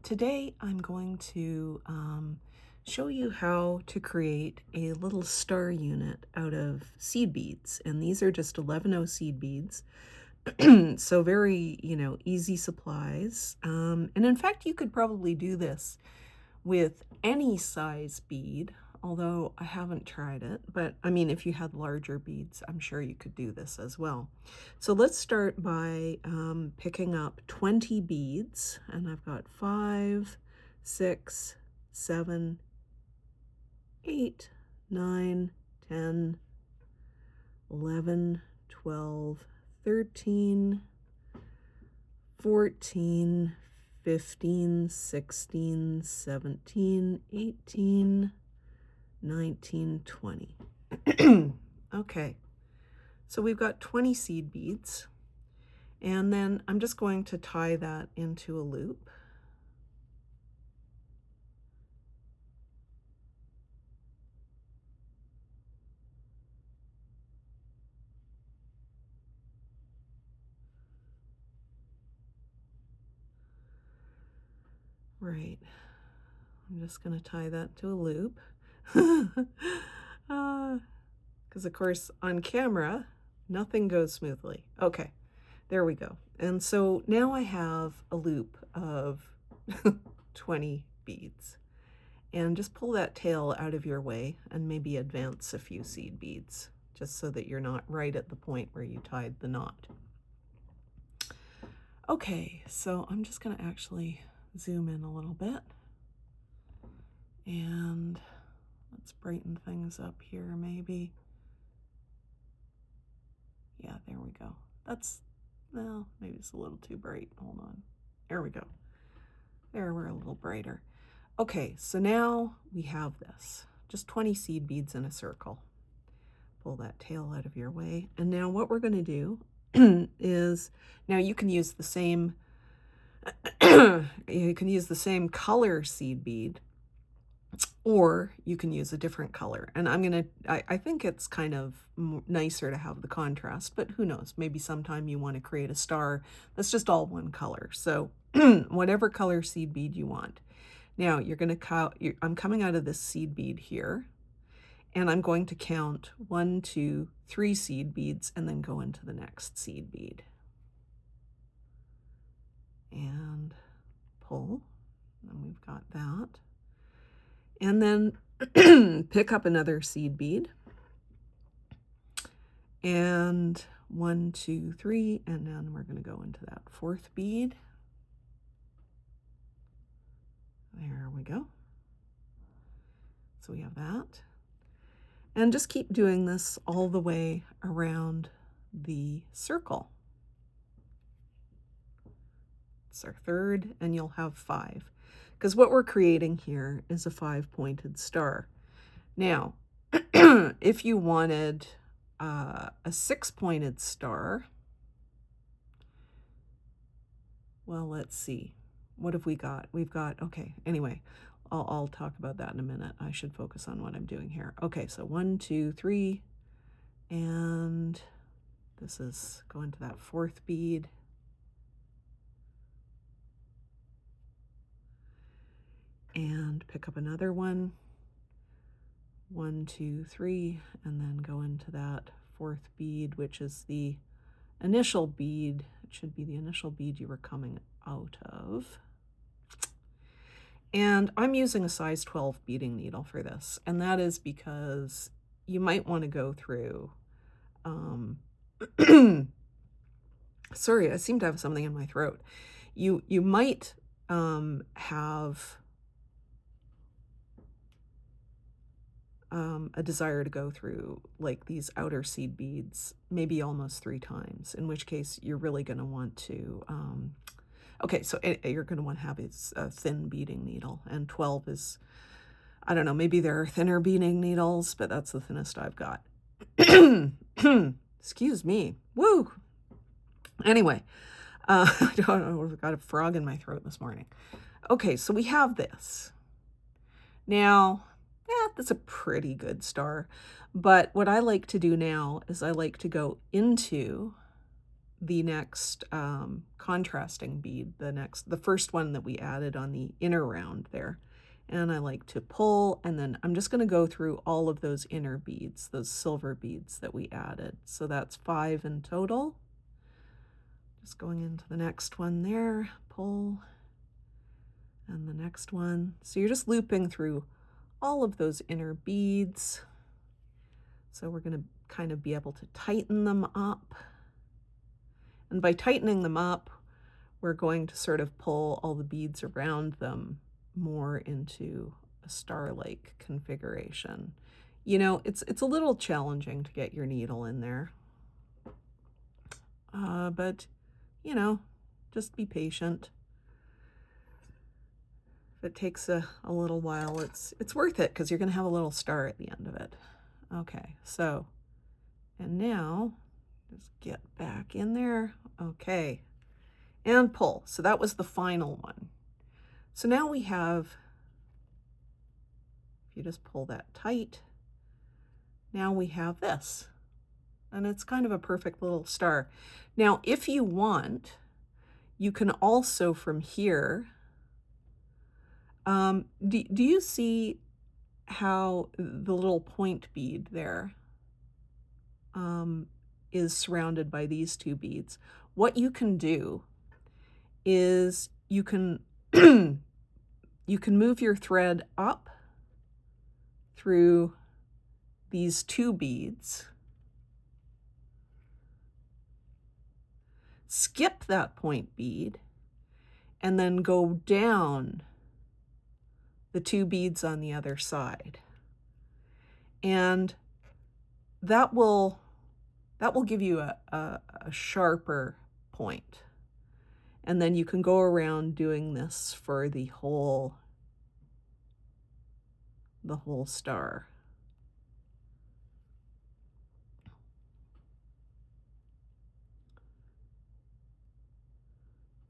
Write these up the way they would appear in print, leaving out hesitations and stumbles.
today I'm going to show you how to create a little star unit out of seed beads. And these are just 11O seed beads. So very, easy supplies. And in fact, you could probably do this with any size bead, although I haven't tried it. But I mean, if you had larger beads, I'm sure you could do this as well. So let's start by picking up 20 beads, and I've got 5, 6, 7, 8, 9, 10, 11, 12, 13, 14, 15, 16, 17, 18, 19, 20. Okay, so we've got 20 seed beads, and then I'm just going to tie that into a loop. Right, I'm just going to tie that to a loop. Because of course on camera, nothing goes smoothly. Okay, there we go. And so now I have a loop of 20 beads. And just pull that tail out of your way and maybe advance a few seed beads, just so that you're not right at the point where you tied the knot. Okay, so I'm just going to actually zoom in a little bit. And let's brighten things up here maybe. Yeah, there we go. Well, maybe it's a little too bright. Hold on. There we go. There, we're a little brighter. Okay, so now we have this. Just 20 seed beads in a circle. Pull that tail out of your way. And now what we're going to do is, now you can use the same color seed bead, or you can use a different color. And I think it's kind of nicer to have the contrast, but who knows, maybe sometime you want to create a star that's just all one color. So whatever color seed bead you want. Now you're going to count, I'm coming out of this seed bead here, and I'm going to count 1, 2, 3 seed beads and then go into the next seed bead. And pull, and we've got that. And then pick up another seed bead. And 1, 2, 3, and then we're going to go into that 4th bead. There we go. So we have that. And just keep doing this all the way around the circle. It's our 3rd, and you'll have 5. Because what we're creating here is a 5-pointed star. Now, if you wanted a 6-pointed star, well, let's see. What have we got? We've got, okay, anyway, I'll talk about that in a minute. I should focus on what I'm doing here. Okay, so 1, 2, 3, and this is going to that 4th bead. And pick up another one. 1, 2, 3, and then go into that 4th bead, which is the initial bead. It should be the initial bead you were coming out of. And I'm using a size 12 beading needle for this, and that is because you might want to go through, sorry, I seem to have something in my throat. You might have a desire to go through like these outer seed beads maybe almost 3 times, in which case you're really going to want to okay, so you're going to want to have a thin beading needle, and 12 is, I don't know, maybe there are thinner beading needles, but that's the thinnest I've got. Excuse me. Woo! Anyway, I don't know, I've got a frog in my throat this morning. Okay, so we have this. Now, that's a pretty good star. But what I like to do now is I like to go into the next contrasting bead, the first one that we added on the inner round there. And I like to pull, and then I'm just going to go through all of those inner beads, those silver beads that we added. So that's 5 in total. Just going into the next one there, pull, and the next one. So you're just looping through all of those inner beads. So we're going to kind of be able to tighten them up. And by tightening them up, we're going to sort of pull all the beads around them more into a star-like configuration. You know, it's a little challenging to get your needle in there. But, you know, just be patient. If it takes a little while, it's worth it, because you're going to have a little star at the end of it. Okay, so, and now, just get back in there. Okay, and pull. So that was the final one. So now we have, if you just pull that tight, now we have this. And it's kind of a perfect little star. Now, if you want, you can also from here, do you see how the little point bead there is surrounded by these two beads? What you can do is you can you can move your thread up through these two beads, skip that point bead, and then go down the two beads on the other side. And that will give you a sharper point. And then you can go around doing this for the whole star.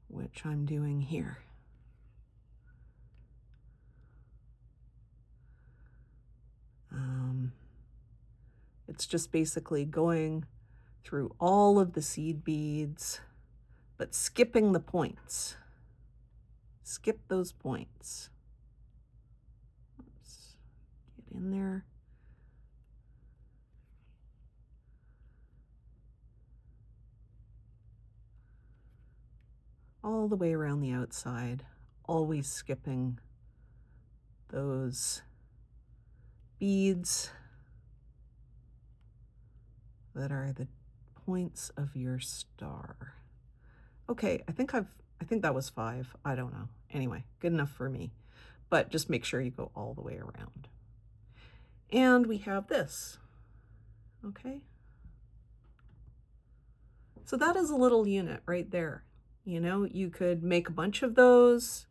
Which I'm doing here. It's just basically going through all of the seed beads, but skipping the points. Skip those points. Let's get in there. All the way around the outside, always skipping those beads that are the points of your star. Okay, I think that was 5. I don't know. Anyway, good enough for me. But just make sure you go all the way around. And we have this. Okay. So that is a little unit right there. You know, you could make a bunch of those,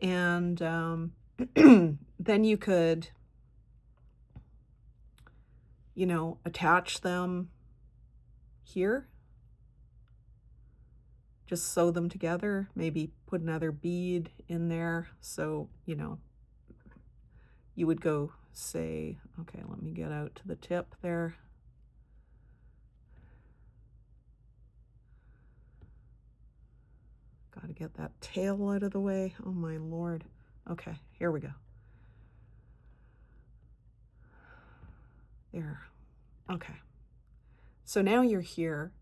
and then you could, you know, attach them here. Just sew them together, maybe put another bead in there. So, you know, you would go say, okay, let me get out to the tip there. Got to get that tail out of the way. Oh my Lord. Okay, here we go. There. Okay. So now you're here.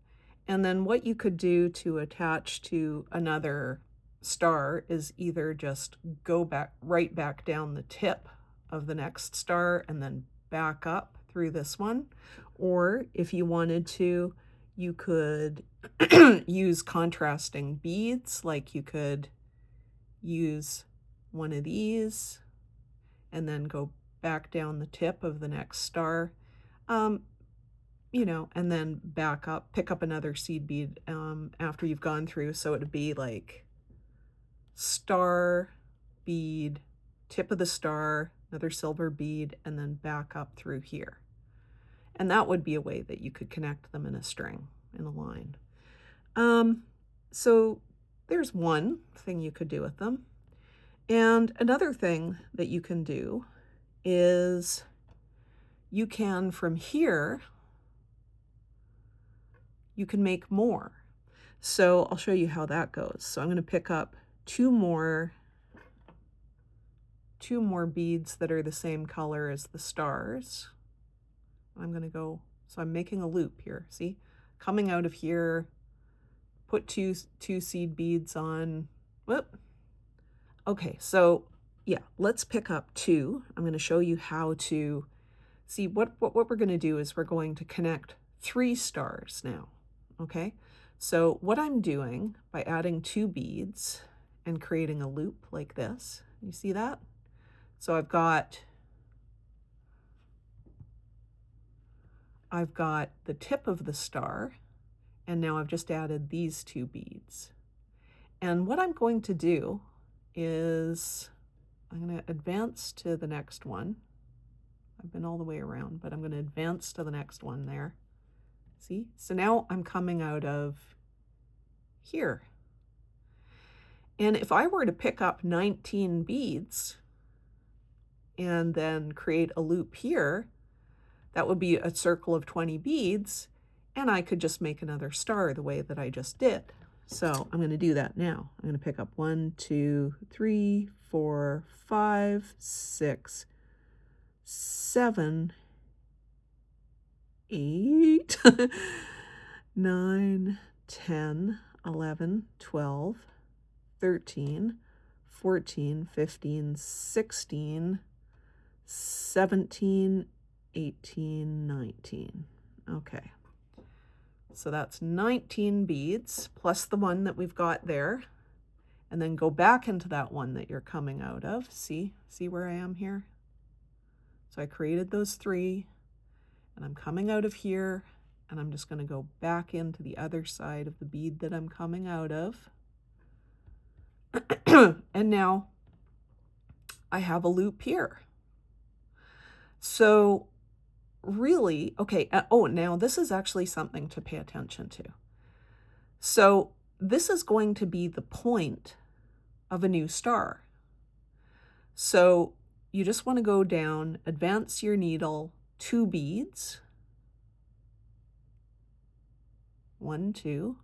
And then what you could do to attach to another star is either just go back, right back down the tip of the next star and then back up through this one. Or if you wanted to, you could use contrasting beads, like you could use one of these and then go back down the tip of the next star. You know, and then back up, pick up another seed bead after you've gone through. So it would be like star, bead, tip of the star, another silver bead, and then back up through here. And that would be a way that you could connect them in a string, in a line. So there's one thing you could do with them. And another thing that you can do is you can, from here, you can make more. So I'll show you how that goes. So I'm going to pick up two more beads that are the same color as the stars. I'm going to go, so I'm making a loop here, see? Coming out of here, put two seed beads on, whoop. Okay, so yeah, let's pick up two. I'm going to show you how to, see what we're going to do is we're going to connect 3 stars now, okay? So what I'm doing by adding 2 beads and creating a loop like this, you see that? So I've got the tip of the star, and now I've just added these 2 beads. And what I'm going to do is I'm going to advance to the next one. I've been all the way around, but I'm going to advance to the next one there. See? So now I'm coming out of here. And if I were to pick up 19 beads and then create a loop here, that would be a circle of 20 beads, and I could just make another star the way that I just did. So I'm going to do that now. I'm going to pick up 1, 2, 3, 4, 5, 6, 7, 8, 9, 10, 11, 12, 13, 14, 15, 16, 17, 18, 19. Okay. So that's 19 beads plus the one that we've got there. And then go back into that one that you're coming out of. See where I am here? So I created those 3, and I'm coming out of here, and I'm just going to go back into the other side of the bead that I'm coming out of. And now I have a loop here. So really, okay, oh, now this is actually something to pay attention to. So this is going to be the point of a new star. So you just want to go down, advance your needle 2 beads. 1, 2.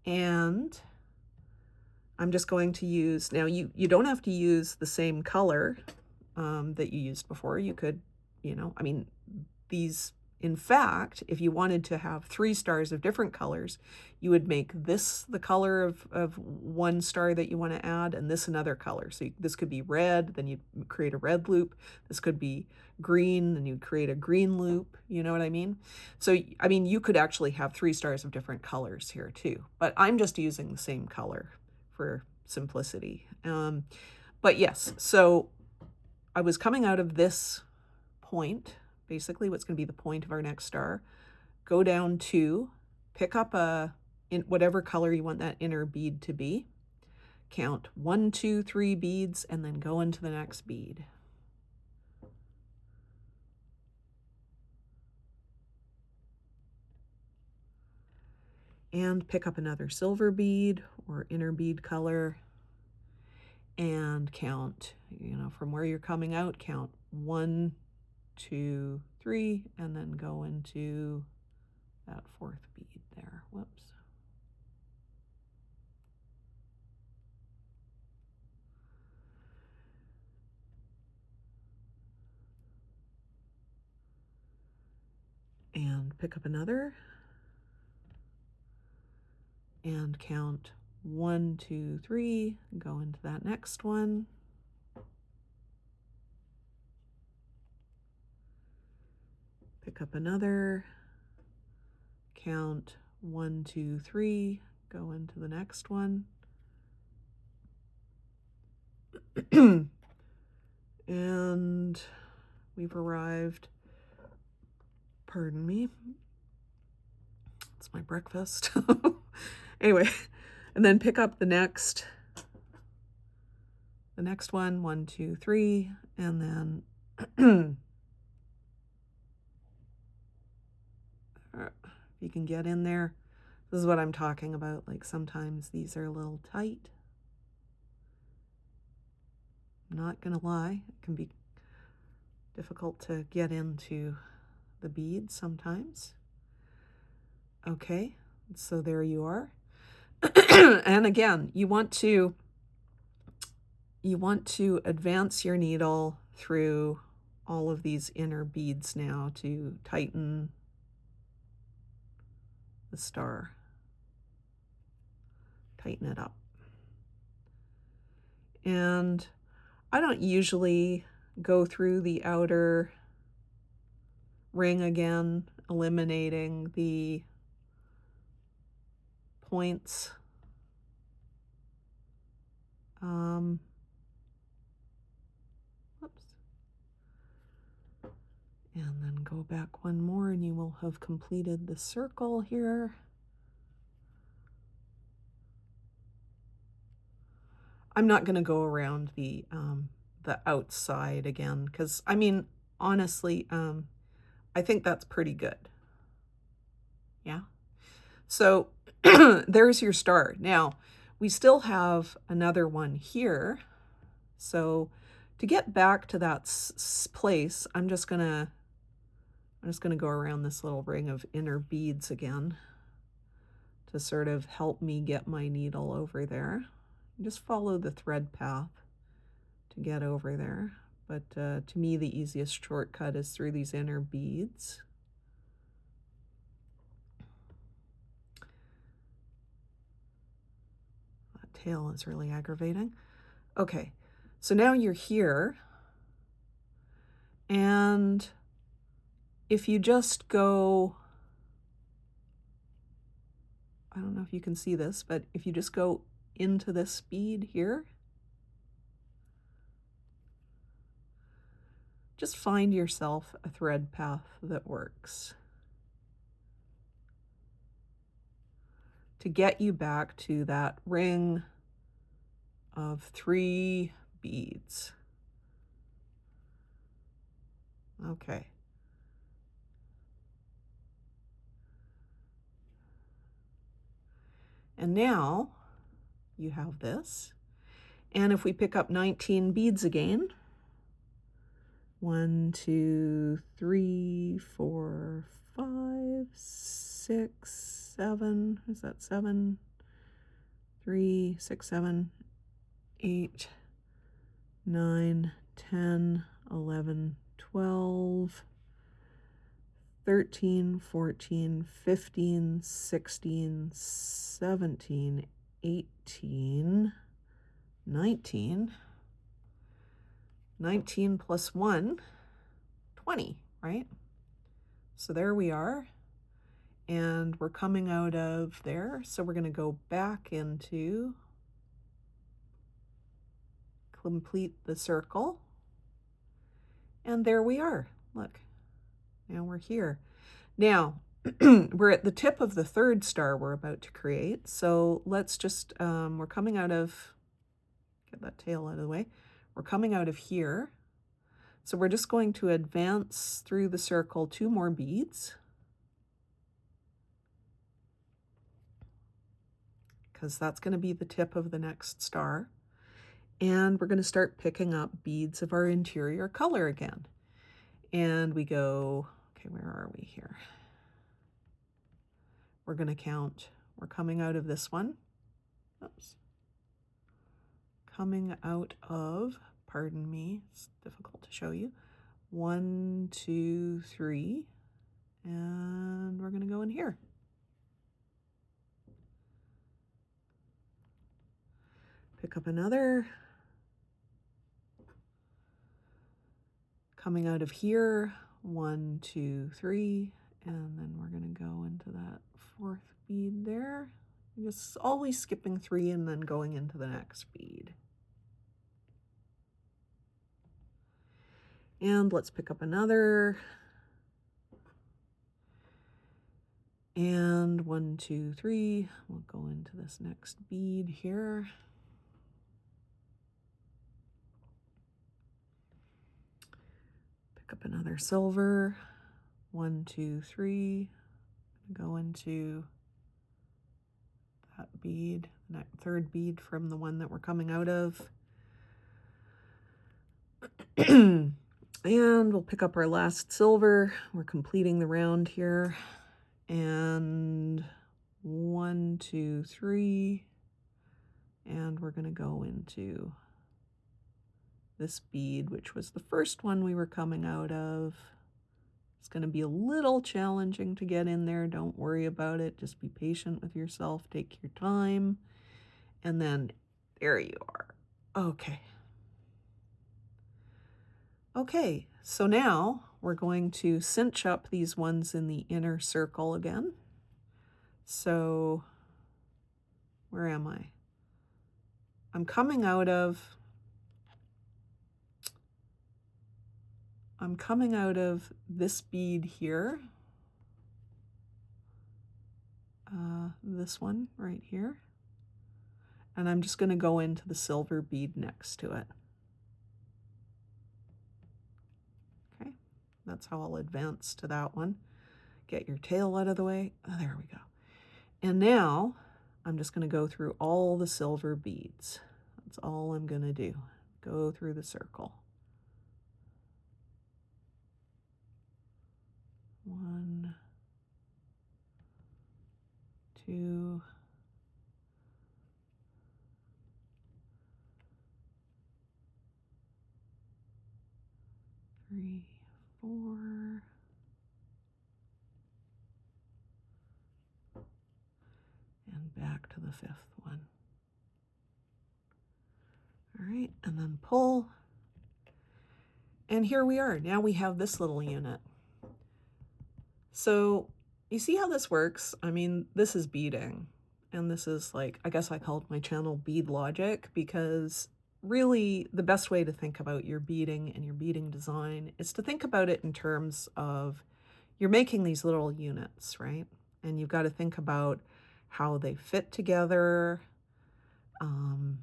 And I'm just going to use, now you don't have to use the same color that you used before. You could, I mean, these, in fact, if you wanted to have 3 stars of different colors, you would make this the color of one star that you want to add, and this another color. So this could be red, then you'd create a red loop. This could be green, then you'd create a green loop. You know what I mean? So, I mean, you could actually have 3 stars of different colors here too, but I'm just using the same color for simplicity. But yes, so I was coming out of this point, basically what's going to be the point of our next star, go down 2, pick up in whatever color you want that inner bead to be, count 1, 2, 3 beads, and then go into the next bead. And pick up another silver bead or inner bead color and count, from where you're coming out, count 1, 2, 3, and then go into that 4th bead there. Whoops. And pick up another and count 1, 2, 3, go into that next one. Pick up another, count 1, 2, 3, go into the next one. And we've arrived, pardon me, it's my breakfast. Anyway, and then pick up the next one, 1, 2, 3, and then if you can get in there, this is what I'm talking about. Like sometimes these are a little tight. I'm not gonna lie, it can be difficult to get into the beads sometimes. Okay, so there you are. And again, you want to advance your needle through all of these inner beads now to tighten the star. Tighten it up. And I don't usually go through the outer ring again, eliminating the points. Whoops. And then go back one more and you will have completed the circle here. I'm not going to go around the outside again because, I mean, honestly, I think that's pretty good. Yeah. So there's your star. Now, we still have another one here. So to get back to that place, I'm just gonna go around this little ring of inner beads again to sort of help me get my needle over there. Just follow the thread path to get over there. But to me, the easiest shortcut is through these inner beads. That tail is really aggravating. Okay, so now you're here. And if you just go, I don't know if you can see this, but if you just go into this bead here, just find yourself a thread path that works to get you back to that ring of 3 beads. Okay. And now you have this. And if we pick up 19 beads again, 1, 2, 3, 4, 5, 6, 7, is that 7? 3, 6, 7, 8, 9, 10, 11, 12, 13, 14, 15, 16, 17, 18, 19. 19 plus 1, 20, right? So there we are. And we're coming out of there. So we're going to go back into complete the circle. And there we are. Look, now we're here. Now, we're at the tip of the 3rd star we're about to create. So let's just, we're coming out of, get that tail out of the way. We're coming out of here. So we're just going to advance through the circle 2 more beads. Because that's going to be the tip of the next star. And we're going to start picking up beads of our interior color again. And we go, okay, where are we here? We're going to count, we're coming out of this one. Oops. Coming out of, pardon me, it's difficult to show you. 1, 2, 3, and we're going to go in here. Pick up another. Coming out of here, 1, 2, 3, and then we're going to go into that 4th bead there. Just always skipping 3 and then going into the next bead. And let's pick up another. And 1, 2, 3, we'll go into this next bead here. Pick up another silver. 1, 2, 3, go into that bead, that 3rd bead from the one that we're coming out of. And we'll pick up our last silver. We're completing the round here. and 1, 2, 3, and we're going to go into this bead, which was the first one we were coming out of. It's going to be a little challenging to get in there. Don't worry about it. Just be patient with yourself. Take your time. And then there you are. Okay. Okay, so now we're going to cinch up these ones in the inner circle again. So where am I? I'm coming out of this bead here. This one right here. And I'm just going to go into the silver bead next to it. Okay, that's how I'll advance to that one. Get your tail out of the way. Oh, there we go. And now I'm just going to go through all the silver beads. That's all I'm going to do. Go through the circle. 1, 2, 3, 4, and back to the 5th one. All right, and then pull. And here we are. Now we have this little unit. So you see how this works? I mean, this is beading. And this is like, I guess I called my channel Bead Logic, because really the best way to think about your beading and your beading design is to think about it in terms of you're making these little units, right? And you've got to think about how they fit together, and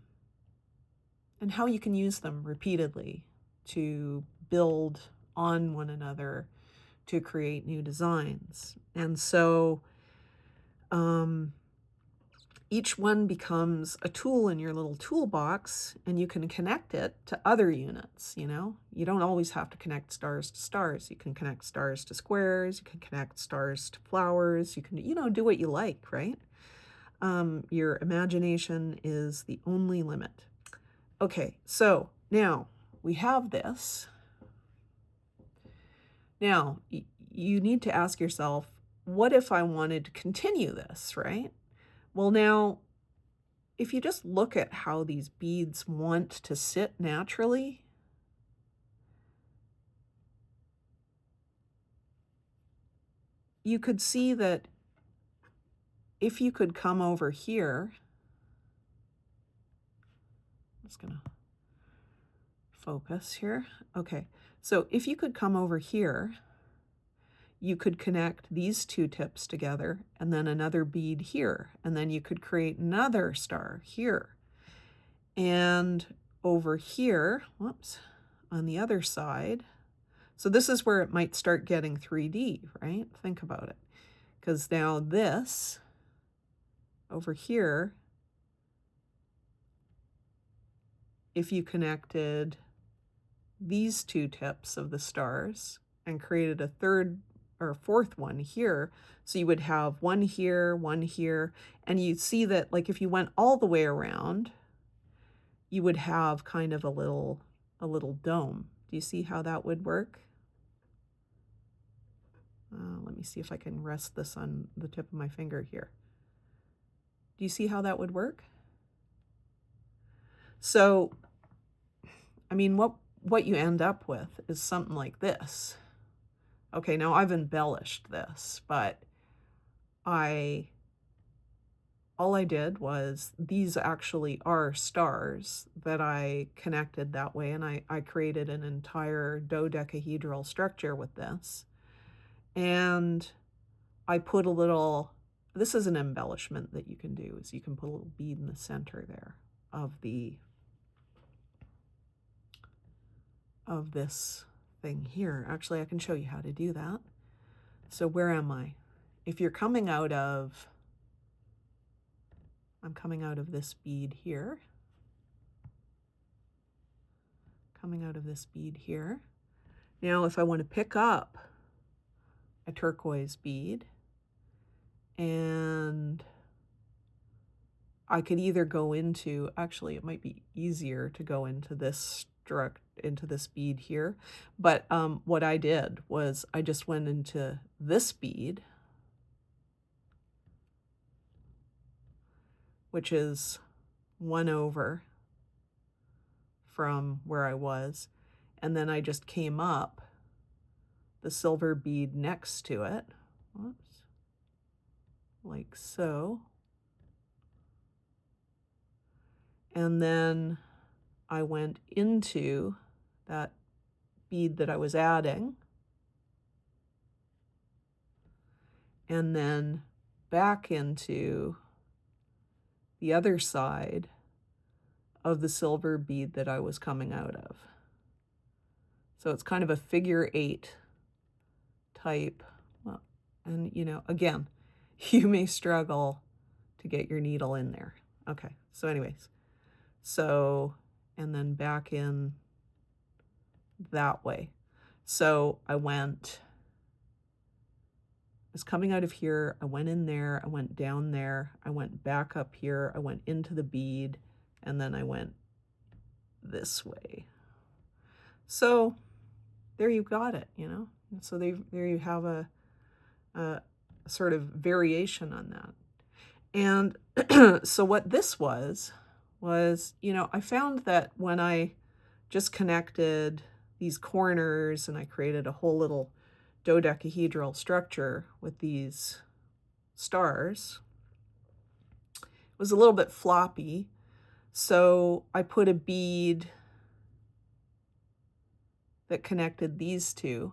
how you can use them repeatedly to build on one another to create new designs. And so each one becomes a tool in your little toolbox, and you can connect it to other units, you know? You don't always have to connect stars to stars. You can connect stars to squares. You can connect stars to flowers. You can, you know, do what you like, right? Your imagination is the only limit. Okay, so now we have this. Now, you need to ask yourself, what if I wanted to continue this, right? Well, now, if you just look at how these beads want to sit naturally, you could see that if you could come over here, I'm just going to focus here. Okay, so if you could come over here, you could connect these two tips together and then another bead here, and then you could create another star here. And over here, whoops, on the other side, so this is where it might start getting 3D, right? Think about it. Because now this over here, if you connected these two tips of the stars and created a third or fourth one here, so you would have one here, and you see that, like, if you went all the way around, you would have kind of a little dome. Do you see how that would work? Let me see if I can rest this on the tip of my finger here. Do you see how that would work? So, I mean, what you end up with is something like this. Okay, now I've embellished this, but all I did was, these actually are stars that I connected that way, and I created an entire dodecahedral structure with this. And I put a little, this is an embellishment that you can do, is you can put a little bead in the center there of this thing here. Actually, I can show you how to do that. So where am I? If you're coming out of, I'm coming out of this bead here. Coming out of this bead here. Now, if I want to pick up a turquoise bead, and I could either go into, actually it might be easier to go into this bead here, but what I did was I just went into this bead, which is 1 over from where I was, and then I just came up the silver bead next to it, whoops, like so, and then I went into that bead that I was adding, and then back into the other side of the silver bead that I was coming out of. So it's kind of a figure 8 type. Well, and you know, again, you may struggle to get your needle in there. Okay, so anyways, so, and then back in that way. So I was coming out of here, I went in there, I went down there, I went back up here, I went into the bead, and then I went this way. So there you got it, you know? So there you have a sort of variation on that. And so what this was, you know, I found that when I just connected these corners and I created a whole little dodecahedral structure with these stars, it was a little bit floppy. So I put a bead that connected these two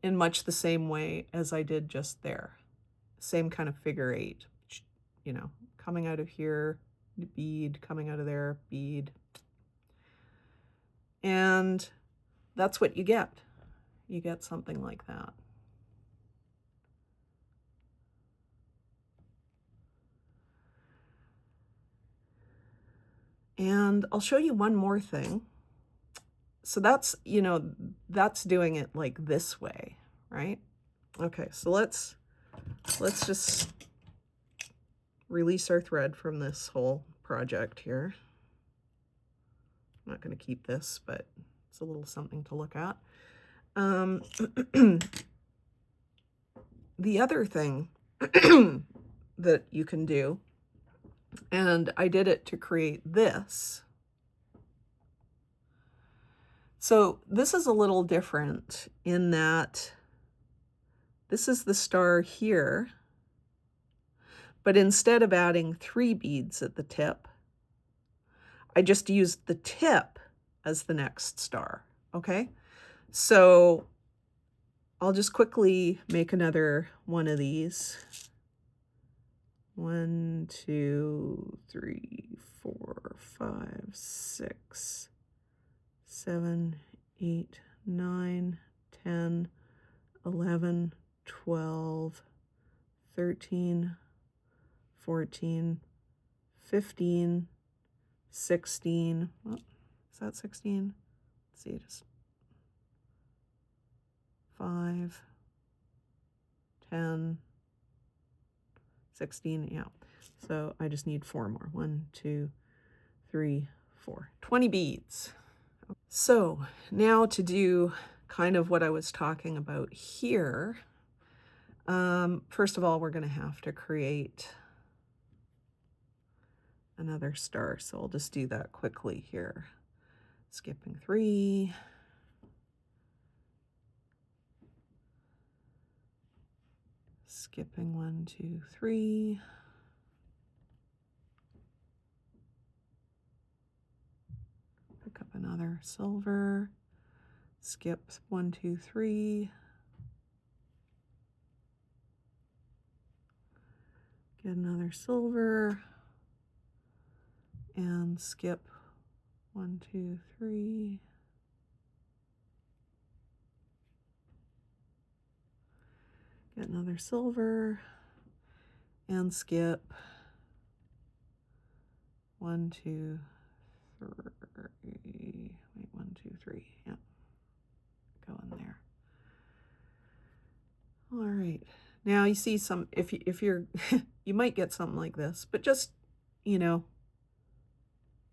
in much the same way as I did just there. Same kind of figure 8, you know, coming out of here, bead, coming out of there, bead. And that's what you get. You get something like that. And I'll show you one more thing. So that's, you know, that's doing it like this way, right? Okay, so let's just release our thread from this whole project here. I'm not going to keep this, but it's a little something to look at. The other thing that you can do, and I did it to create this. So this is a little different in that this is the star here, but instead of adding 3 beads at the tip, I just used the tip as the next star, okay? So I'll just quickly make another one of these. 1, 2, 3, 4, 5, 6, 7, 8, 9, 10, 11, 12, 13, 14, 15, 16. Oh, is that 16? Let's see, just 5, 10, 16, yeah. So I just need 4 more. 1, 2, 3, 4. 20 beads. So now to do kind of what I was talking about here, first of all, we're going to have to create another star. So I'll just do that quickly here. Skipping 3. Skipping 1, 2, 3. Pick up another silver. Skip 1, 2, 3. Get another silver. And skip 1, 2, 3. Get another silver. And skip 1, 2, 3. Wait, 1, 2, 3. Yeah. Go in there. All right. Now you see some, if you're, you might get something like this, but just, you know,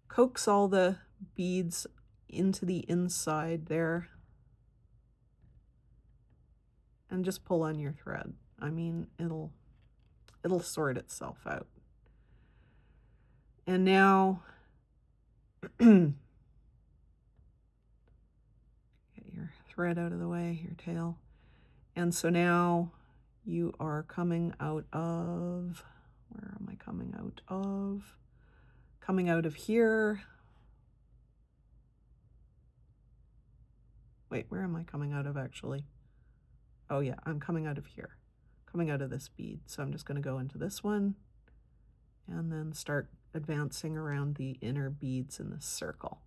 coax all the beads into the inside there and just pull on your thread. I mean, it'll sort itself out. And now get your thread out of the way, your tail. And so now you are coming out of, where am I coming out of? Coming out of here. Wait, where am I coming out of actually? Oh yeah, I'm coming out of here. Coming out of this bead. So I'm just going to go into this one and then start advancing around the inner beads in this circle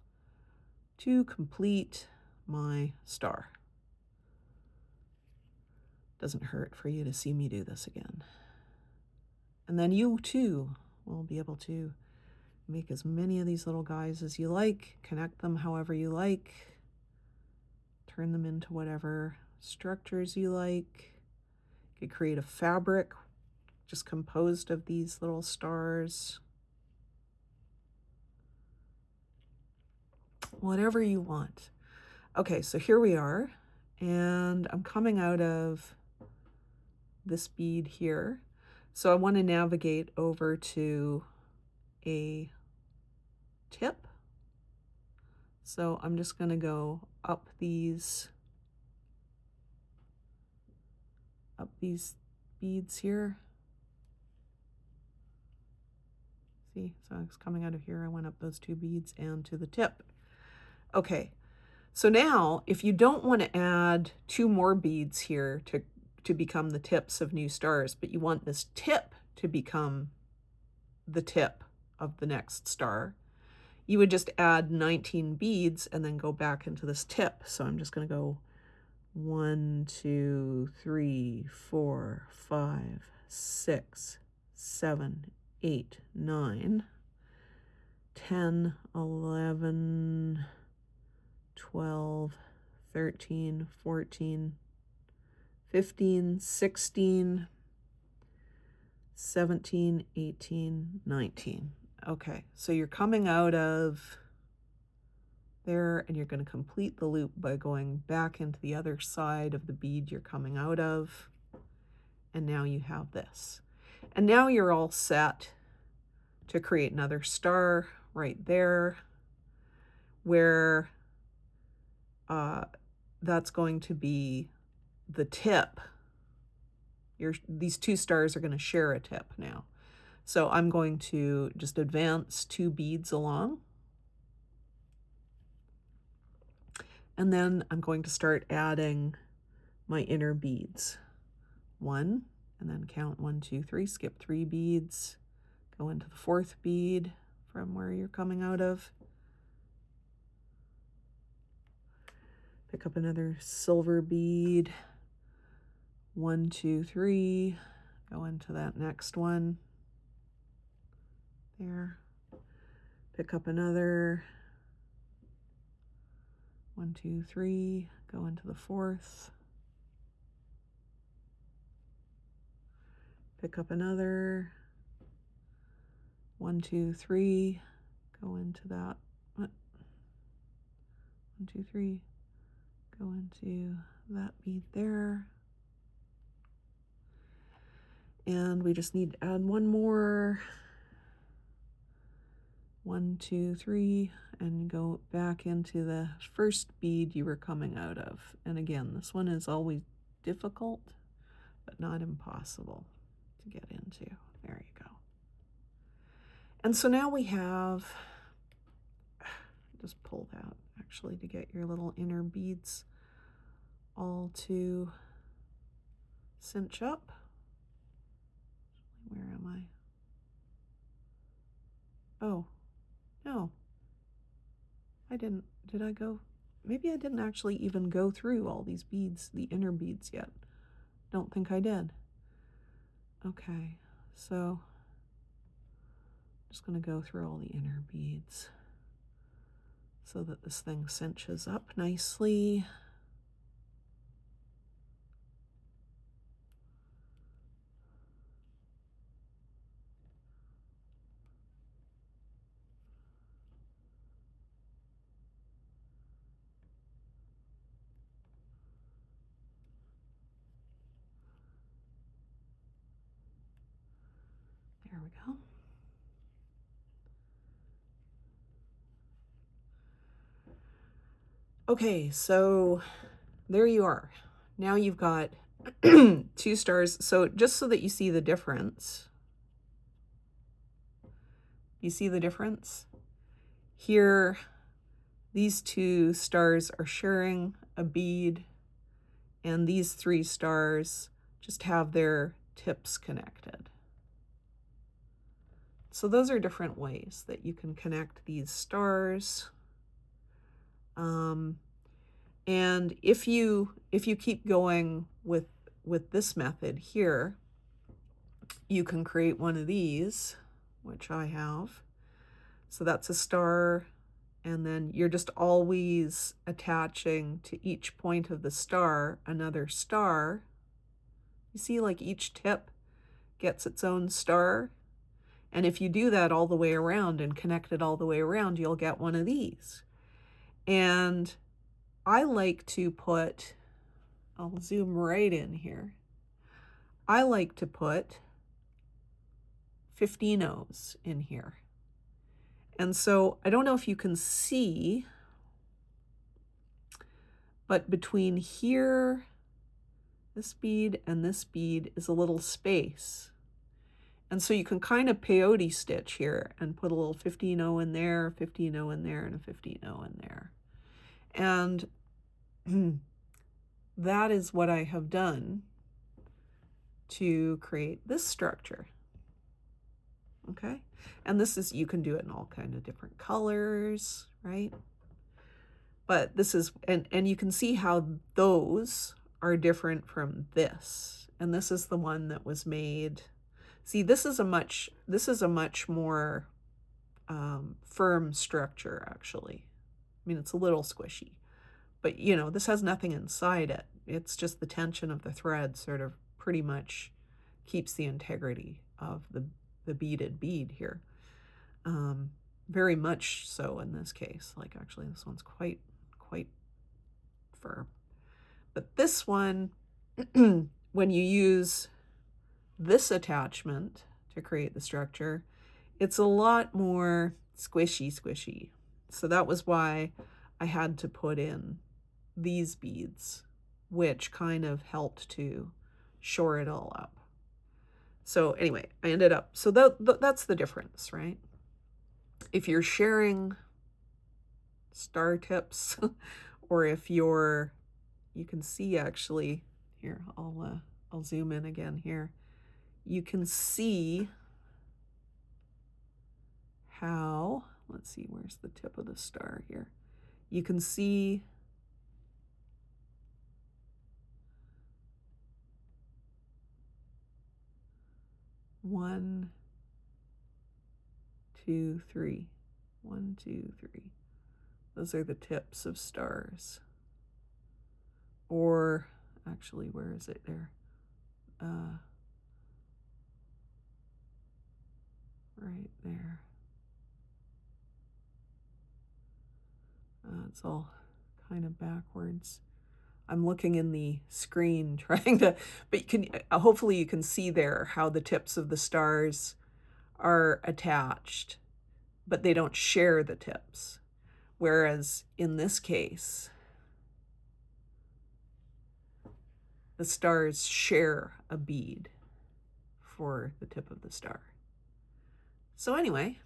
to complete my star. Doesn't hurt for you to see me do this again. And then you too will be able to make as many of these little guys as you like, connect them however you like, turn them into whatever structures you like. You could create a fabric just composed of these little stars. Whatever you want. Okay, so here we are, and I'm coming out of this bead here. So I want to navigate over to a tip. So I'm just going to go up these beads here. See, so I was coming out of here, I went up those two beads and to the tip. Okay, so now if you don't want to add two more beads here to become the tips of new stars, but you want this tip to become the tip of the next star, you would just add 19 beads and then go back into this tip. So I'm just going to go 1, 2, 3, 4, 5, 6, 7, 8, 9, 10, 11, 12, 13, 14, 15, 16, 17, 18, 19. Okay, so you're coming out of there and you're going to complete the loop by going back into the other side of the bead you're coming out of. And now you have this. And now you're all set to create another star right there where that's going to be the tip. These two stars are going to share a tip now. So I'm going to just advance 2 beads along. And then I'm going to start adding my inner beads. 1, and then count 1, 2, 3, skip 3 beads, go into the 4th bead from where you're coming out of. Pick up another silver bead. 1, 2, 3, go into that next one. There. Pick up another. 1, 2, 3, go into the 4th. Pick up another. 1, 2, 3, go into that. 1, 2, 3, go into that bead there. And we just need to add one more. 1, 2, 3, and go back into the first bead you were coming out of. And again, this one is always difficult, but not impossible to get into. There you go. And so now we have, just pull that actually to get your little inner beads all to cinch up. Where am I? Oh, no, I didn't. Did I go? Maybe I didn't actually even go through all these beads, the inner beads yet. Don't think I did. Okay, so I'm just going to go through all the inner beads so that this thing cinches up nicely. There we go. Okay, so there you are. Now you've got 2 stars. So just so that you see the difference, you see the difference? Here, these 2 stars are sharing a bead, and these 3 stars just have their tips connected. So those are different ways that you can connect these stars. And if you keep going with this method here, you can create one of these, which I have. So that's a star, and then you're just always attaching to each point of the star another star. You see, like each tip gets its own star. And if you do that all the way around and connect it all the way around, you'll get one of these. And I like to put, I'll zoom right in here. I like to put 15 O's in here. And so I don't know if you can see, but between here, this bead and this bead is a little space. And so you can kind of peyote stitch here and put a little 15O in there, 15O in there, and a 15O in there. And that is what I have done to create this structure. Okay? And this is, you can do it in all kind of different colors, right? But this is, and you can see how those are different from this. And this is the one that was made. See, this is a much more firm structure, actually. I mean, it's a little squishy, but you know, this has nothing inside it. It's just the tension of the thread sort of pretty much keeps the integrity of the beaded bead here. Very much so in this case. Like, actually, this one's quite firm. But this one, when you use this attachment to create the structure, it's a lot more squishy. So that was why I had to put in these beads, which kind of helped to shore it all up. So anyway, I ended up, so that's the difference, right? If you're sharing star tips, or if you can see actually, here, I'll zoom in again here. You can see how, let's see, where's the tip of the star here? You can see one, two, three. 1, 2, 3. Those are the tips of stars. Or actually, where is it there? Right there. It's all kind of backwards. I'm looking in the screen trying to, but you can, hopefully you can see there how the tips of the stars are attached, but they don't share the tips. Whereas in this case, the stars share a bead for the tip of the star. So anyway,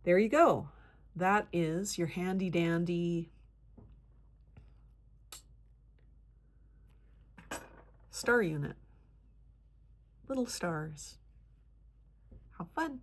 there you go. That is your handy dandy star unit. Little stars. How fun.